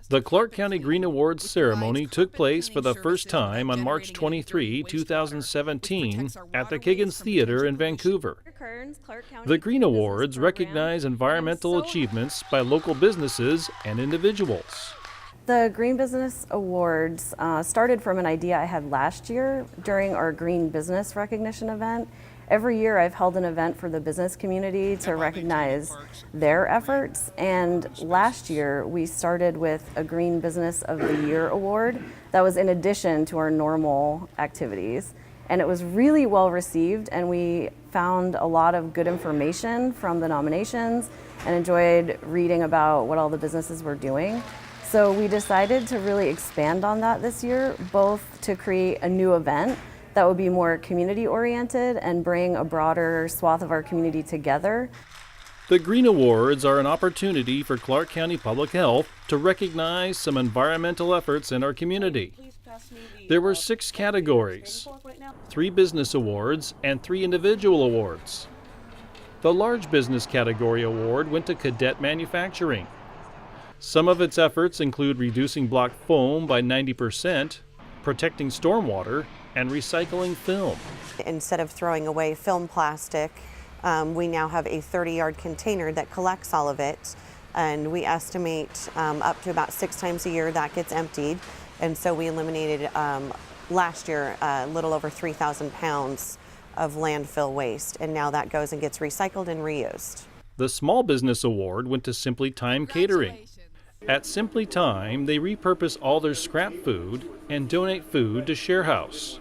The Clark County Green Awards ceremony took place for the first time on March 23, 2017 at the Kiggins Theater in Vancouver. The Green Awards recognize environmental achievements by local businesses and individuals. The Green Business Awards started from an idea I had last year during our Green Business Recognition event. Every year I've held an event for the business community to recognize their efforts, and last year we started with a Green Business of the Year award that was in addition to our normal activities. And it was really well received, and we found a lot of good information from the nominations and enjoyed reading about what all the businesses were doing. So we decided to really expand on that this year, both to create a new event that would be more community oriented and bring a broader swath of our community together. The Green Awards are an opportunity for Clark County Public Health to recognize some environmental efforts in our community. There were 6 categories, 3 business awards and 3 individual awards. The large business category award went to Cadet Manufacturing. Some of its efforts include reducing block foam by 90%, protecting stormwater, and recycling film. Instead of throwing away film plastic, we now have a 30-yard container that collects all of it, and we estimate up to about 6 times a year that gets emptied. And so we eliminated last year a little over 3,000 pounds of landfill waste, and now that goes and gets recycled and reused. The Small Business Award went to Simply Time Catering. At Simply Time, they repurpose all their scrap food and donate food to Share House.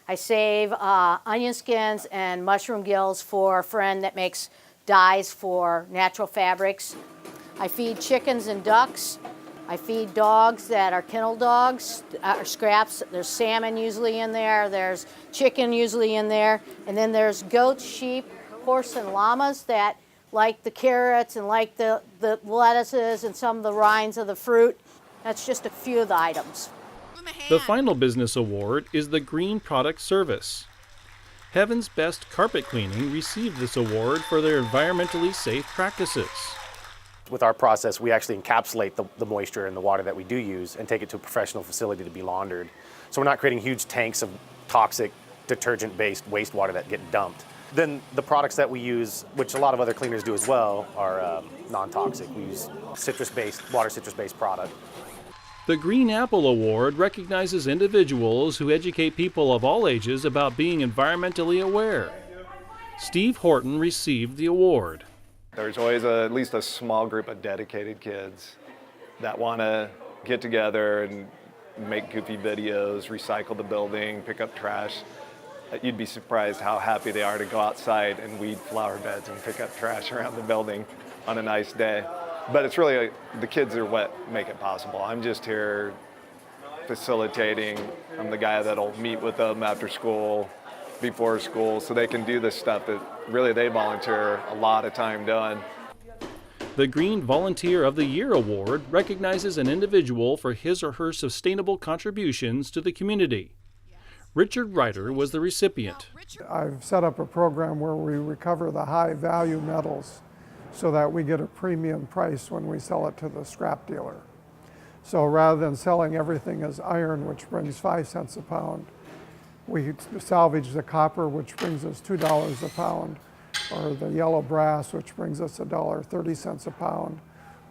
I save onion skins and mushroom gills for a friend that makes dyes for natural fabrics. I feed chickens and ducks. I feed dogs that are kennel dogs, or scraps. There's salmon usually in there. There's chicken usually in there. And then there's goats, sheep, horse, and llamas that like the carrots and like the lettuces and some of the rinds of the fruit. That's just a few of the items. The final business award is the Green Product Service. Heaven's Best Carpet Cleaning received this award for their environmentally safe practices. With our process, we actually encapsulate the moisture in the water that we do use and take it to a professional facility to be laundered. So we're not creating huge tanks of toxic detergent-based wastewater that get dumped. Then the products that we use, which a lot of other cleaners do as well, are non-toxic. We use water citrus-based product. The Green Apple Award recognizes individuals who educate people of all ages about being environmentally aware. Steve Horton received the award. There's always at least a small group of dedicated kids that want to get together and make goofy videos, recycle the building, pick up trash. You'd be surprised how happy they are to go outside and weed flower beds and pick up trash around the building on a nice day. But it's really the kids are what make it possible. I'm just here facilitating. I'm the guy that'll meet with them after school, before school, so they can do this stuff that really they volunteer a lot of time doing. The Green Volunteer of the Year Award recognizes an individual for his or her sustainable contributions to the community. Richard Ryder was the recipient. I've set up a program where we recover the high value metals so that we get a premium price when we sell it to the scrap dealer. So rather than selling everything as iron, which brings 5 cents a pound, we salvage the copper, which brings us $2 a pound, or the yellow brass, which brings us $1.30 a pound,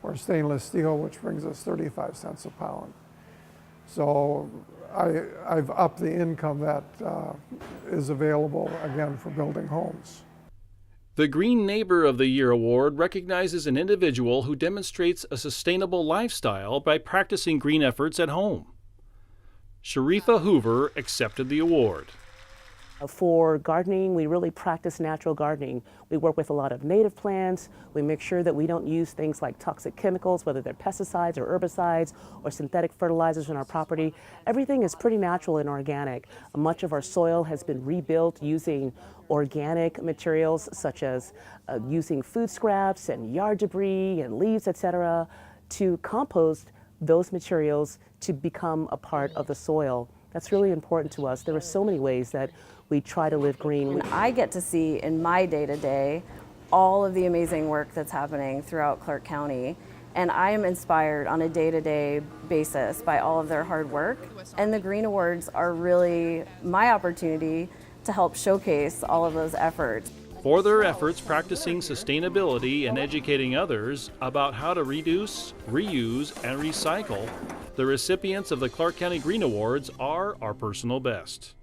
or stainless steel, which brings us 35 cents a pound. So I've upped the income that is available, again, for building homes. The Green Neighbor of the Year Award recognizes an individual who demonstrates a sustainable lifestyle by practicing green efforts at home. Sharifa Hoover accepted the award. For gardening, we really practice natural gardening. We work with a lot of native plants. We make sure that we don't use things like toxic chemicals, whether they're pesticides or herbicides or synthetic fertilizers in our property. Everything is pretty natural and organic. Much of our soil has been rebuilt using organic materials, such as using food scraps and yard debris and leaves, etc., to compost those materials to become a part of the soil. That's really important to us. There are so many ways that we try to live green. I get to see in my day-to-day all of the amazing work that's happening throughout Clark County, And I am inspired on a day-to-day basis by all of their hard work. And the Green Awards are really my opportunity to help showcase all of those efforts. For their efforts practicing sustainability and educating others about how to reduce, reuse, and recycle, the recipients of the Clark County Green Awards are our personal best.